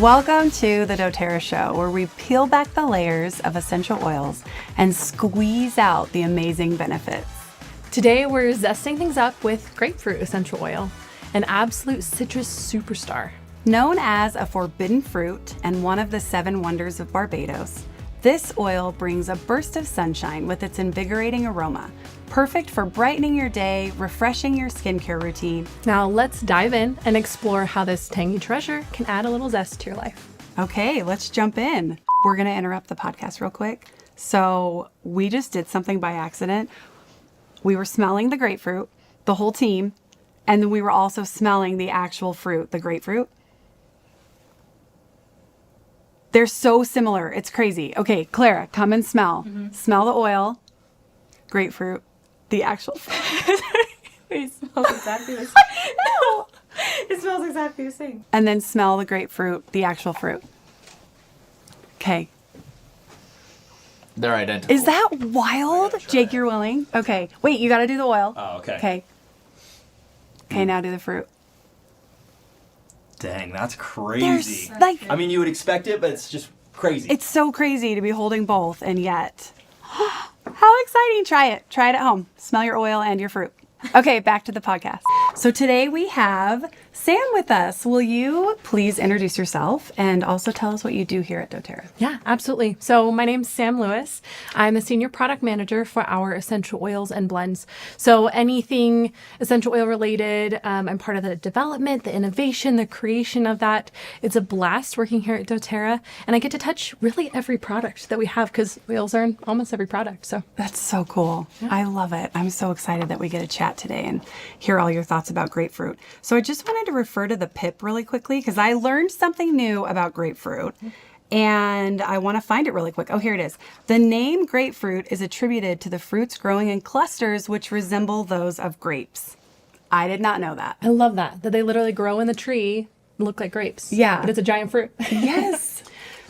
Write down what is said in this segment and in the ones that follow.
Welcome to the doTERRA Show, where we peel back the layers of essential oils and squeeze out the amazing benefits. Today, we're zesting things up with grapefruit essential oil, an absolute citrus superstar. Known as a forbidden fruit and one of the 7 wonders of Barbados, this oil brings a burst of sunshine with its invigorating aroma, perfect for brightening your day, refreshing your skincare routine. Now, let's dive in and explore how this tangy treasure can add a little zest to your life. Okay, let's jump in. We're going to interrupt the podcast real quick. So we just did something by accident. We were smelling the grapefruit, the whole team, and then we were also smelling the actual fruit, the grapefruit. They're so similar. It's crazy. Okay, Clara, come and smell. Smell the oil, grapefruit, the actual fruit. It smells exactly the same. No, it smells exactly the same. And then smell the grapefruit, the actual fruit. Okay. They're identical. Is that wild? Jake, you're willing? Okay. Wait, you got to do the oil. Oh, okay. Okay. Okay, now do the fruit. Dang, that's crazy. Like, I mean, you would expect it, but it's just crazy. it's so crazy to be holding both, and yet, how exciting. Try it. Try it at home. Smell your oil and your fruit. Okay, back to the podcast. So today we have Sam with us. Will you please introduce yourself and also tell us what you do here at doTERRA? Yeah, absolutely. So my name's Sam Lewis. I'm the Senior Product Manager for our essential oils and blends. So anything essential oil related, I'm part of the development, the innovation, the creation of that. It's a blast working here at doTERRA, and I get to touch really every product that we have because oils are in almost every product. So That's so cool. I love it. I'm so excited that we get to chat today and hear all your thoughts about grapefruit. So I just wanted to refer to the pip really quickly because I learned something new about grapefruit and I want to find it really quick. Oh, here it is. The name grapefruit is attributed to the fruits growing in clusters which resemble those of grapes. I did not know that. I love that they literally grow in the tree, look like grapes. Yeah. But it's a giant fruit. Yes.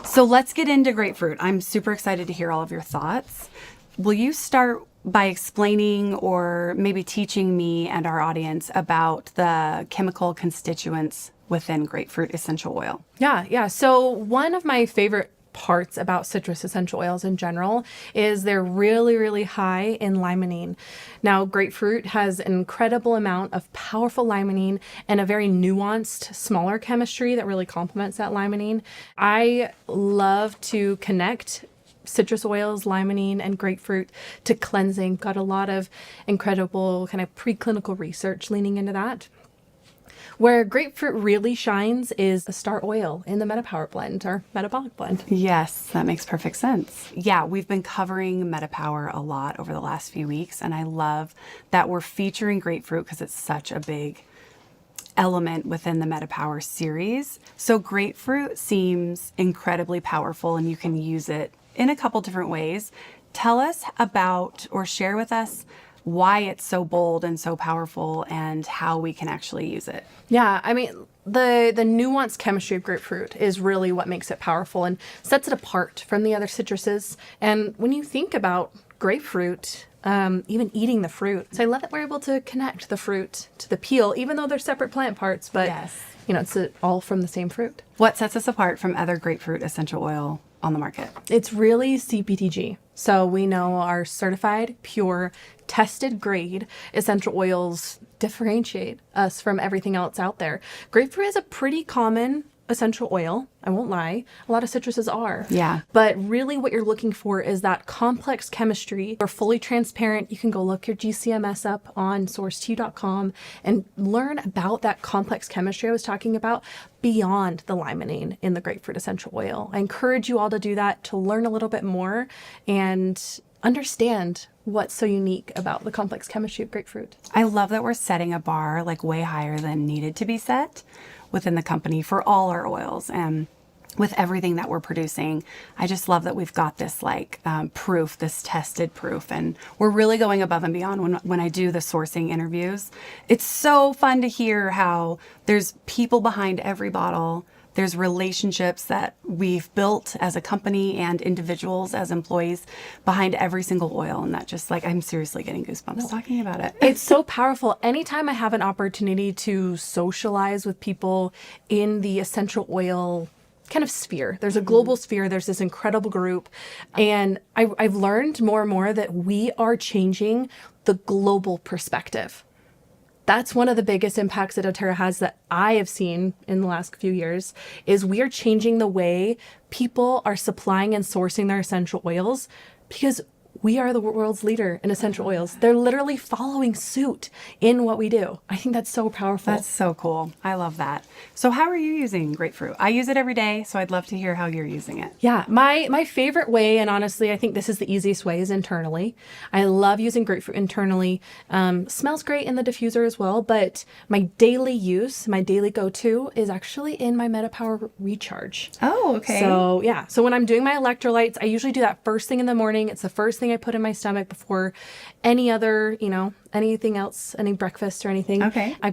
So let's get into grapefruit. I'm super excited to hear all of your thoughts. Will you start by explaining or maybe teaching me and our audience about the chemical constituents within grapefruit essential oil? Yeah. So one of my favorite parts about citrus essential oils in general is they're really, really high in limonene. Now, grapefruit has an incredible amount of powerful limonene and a very nuanced, smaller chemistry that really complements that limonene. I love to connect citrus oils, limonene, and grapefruit to cleansing. Got a lot of incredible kind of preclinical research leaning into that. Where grapefruit really shines is the star oil in the MetaPower blend or metabolic blend. Yes, that makes perfect sense. Yeah, we've been covering MetaPower a lot over the last few weeks, and I love that we're featuring grapefruit because it's such a big element within the MetaPower series. So grapefruit seems incredibly powerful, and you can use it in a couple different ways. Tell us about or share with us why it's so bold and so powerful and how we can actually use it. Yeah, I mean, the nuanced chemistry of grapefruit is really what makes it powerful and sets it apart from the other citruses. And when you think about grapefruit, even eating the fruit, so I love that we're able to connect the fruit to the peel, even though they're separate plant parts, but it's all from the same fruit. What sets us apart from other grapefruit essential oil on the market? It's really CPTG. So we know our certified, pure, tested grade essential oils differentiate us from everything else out there. Grapefruit is a pretty common essential oil. I won't lie. A lot of citruses are. Yeah. But really what you're looking for is that complex chemistry. We're fully transparent. You can go look your GCMS up on source2.com and learn about that complex chemistry I was talking about beyond the limonene in the grapefruit essential oil. I encourage you all to do that, to learn a little bit more and understand what's so unique about the complex chemistry of grapefruit. I love that we're setting a bar like way higher than needed to be set within the company for all our oils and with everything that we're producing. I just love that we've got this proof, this tested proof, and we're really going above and beyond when I do the sourcing interviews. It's so fun to hear how there's people behind every bottle. There's relationships that we've built as a company and individuals as employees behind every single oil. And that just I'm seriously getting goosebumps talking about it. It's so powerful. Anytime I have an opportunity to socialize with people in the essential oil kind of sphere. There's a global sphere. There's this incredible group. And I've learned more and more that we are changing the global perspective. That's one of the biggest impacts that doTERRA has that I have seen in the last few years is we are changing the way people are supplying and sourcing their essential oils because we are the world's leader in essential oils. They're literally following suit in what we do. I think that's so powerful. That's so cool. I love that. So how are you using grapefruit? I use it every day, so I'd love to hear how you're using it. Yeah, my favorite way, and honestly, I think this is the easiest way, is internally. I love using grapefruit internally. Smells great in the diffuser as well, but my daily use, my daily go-to is actually in my MetaPower Recharge. Oh, okay. So yeah, so when I'm doing my electrolytes, I usually do that first thing in the morning. It's the first thing I put in my stomach before any other, anything else, any breakfast or anything. Okay. I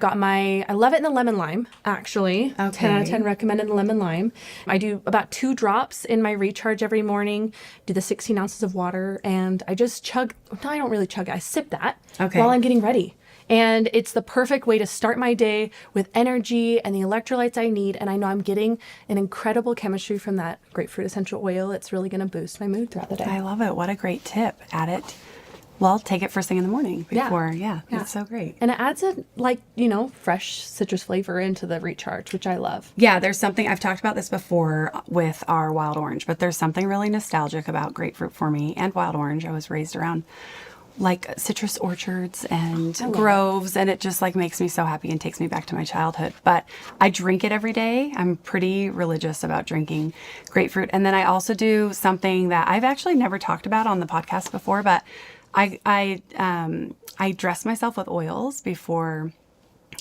love it in the lemon lime, actually. Okay. 10 out of 10 recommended the lemon lime. I do about 2 drops in my recharge every morning, do the 16 ounces of water, and I just chug. No, I don't really chug it. I sip that while I'm getting ready. And it's the perfect way to start my day with energy and the electrolytes I need. And I know I'm getting an incredible chemistry from that grapefruit essential oil. It's really going to boost my mood throughout the day. I love it. What a great tip. Add it. Well, take it first thing in the morning before. Yeah. It's so great. And it adds a, fresh citrus flavor into the recharge, which I love. Yeah, there's something, I've talked about this before with our wild orange, but there's something really nostalgic about grapefruit for me and wild orange. I was raised around citrus orchards and groves, and it just makes me so happy and takes me back to my childhood. But I drink it every day. I'm pretty religious about drinking grapefruit. And then I also do something that I've actually never talked about on the podcast before, but I dress myself with oils before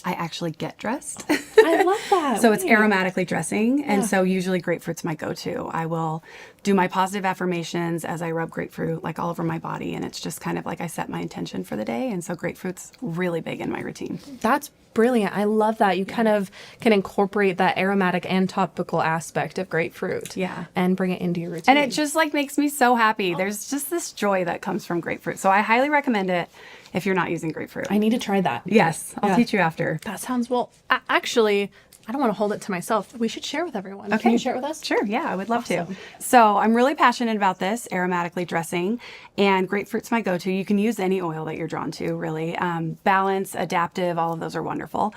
I actually get dressed. I love that. So it's aromatically dressing. And so usually grapefruit's my go-to. I will do my positive affirmations as I rub grapefruit all over my body. And it's just kind of I set my intention for the day. And so grapefruit's really big in my routine. That's brilliant. I love that. You kind of can incorporate that aromatic and topical aspect of grapefruit. Yeah. And bring it into your routine. And it just makes me so happy. There's just this joy that comes from grapefruit. So I highly recommend it if you're not using grapefruit. I need to try that. Yes. I'll teach you after. That sounds actually, I don't want to hold it to myself. We should share with everyone. Okay. Can you share it with us? Sure. Yeah, I would love to. So I'm really passionate about this aromatically dressing, and grapefruit's my go-to. You can use any oil that you're drawn to, really. Balance, adaptive, all of those are wonderful.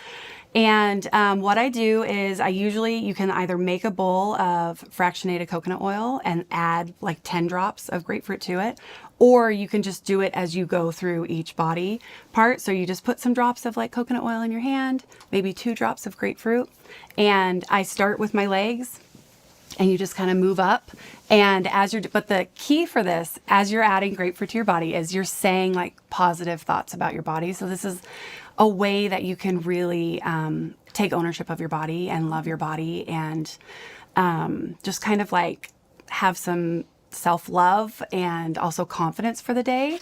And what I do is you can either make a bowl of fractionated coconut oil and add 10 drops of grapefruit to it, or you can just do it as you go through each body part. So you just put some drops of coconut oil in your hand, maybe 2 drops of grapefruit. And I start with my legs, and you just kind of move up. And but the key for this, as you're adding grapefruit to your body, is you're saying positive thoughts about your body. So this is a way that you can really take ownership of your body and love your body, and just kind of have some self-love and also confidence for the day.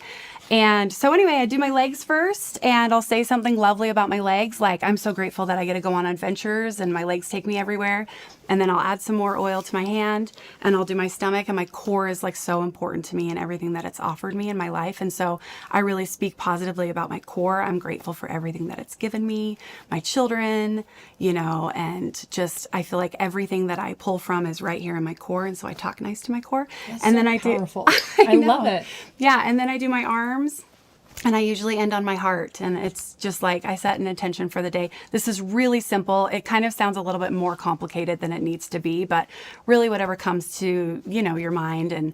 And so anyway, I do my legs first, and I'll say something lovely about my legs. I'm so grateful that I get to go on adventures and my legs take me everywhere. And then I'll add some more oil to my hand, and I'll do my stomach, and my core is so important to me and everything that it's offered me in my life. And so I really speak positively about my core. I'm grateful for everything that it's given me, my children, and just, I feel like everything that I pull from is right here in my core. And so I talk nice to my core. That's and so then I powerful. do, I love it. Yeah. And then I do my arms. And I usually end on my heart, and it's just I set an intention for the day. This is really simple. It kind of sounds a little bit more complicated than it needs to be, but really whatever comes to, your mind. And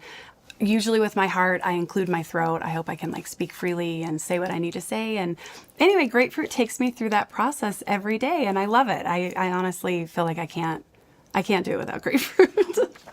usually with my heart, I include my throat. I hope I can speak freely and say what I need to say. And anyway, grapefruit takes me through that process every day, and I love it. I honestly feel like I can't do it without grapefruit.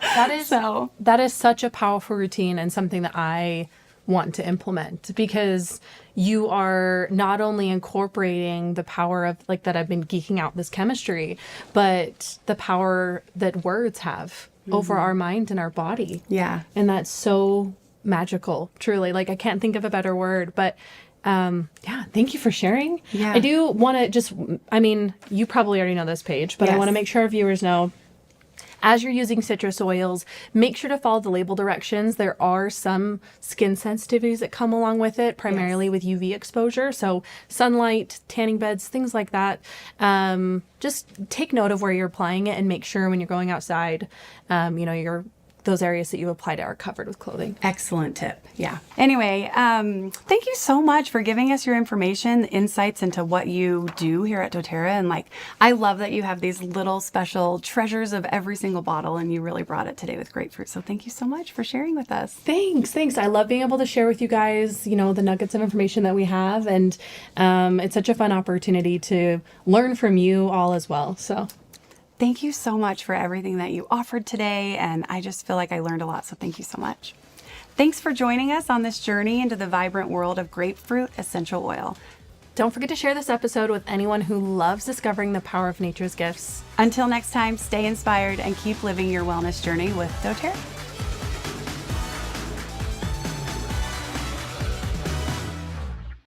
That is such a powerful routine, and something that I want to implement, because you are not only incorporating the power of that I've been geeking out this chemistry, but the power that words have over our mind and our body. Yeah. And that's so magical, truly. I can't think of a better word, but thank you for sharing. Yeah. I do want to you probably already know this, Paige, but I want to make sure our viewers know, as you're using citrus oils, make sure to follow the label directions. There are some skin sensitivities that come along with it, primarily with UV exposure. So sunlight, tanning beds, things like that. Just take note of where you're applying it and make sure when you're going outside, those areas that you applied are covered with clothing. Excellent tip. Yeah. Anyway, thank you so much for giving us your information, insights into what you do here at doTERRA. And I love that you have these little special treasures of every single bottle, and you really brought it today with grapefruit. So thank you so much for sharing with us. Thanks. I love being able to share with you guys, the nuggets of information that we have. And it's such a fun opportunity to learn from you all as well. So thank you so much for everything that you offered today, and I just feel like I learned a lot, so thank you so much. Thanks for joining us on this journey into the vibrant world of grapefruit essential oil. don't forget to share this episode with anyone who loves discovering the power of nature's gifts. Until next time, stay inspired and keep living your wellness journey with doTERRA.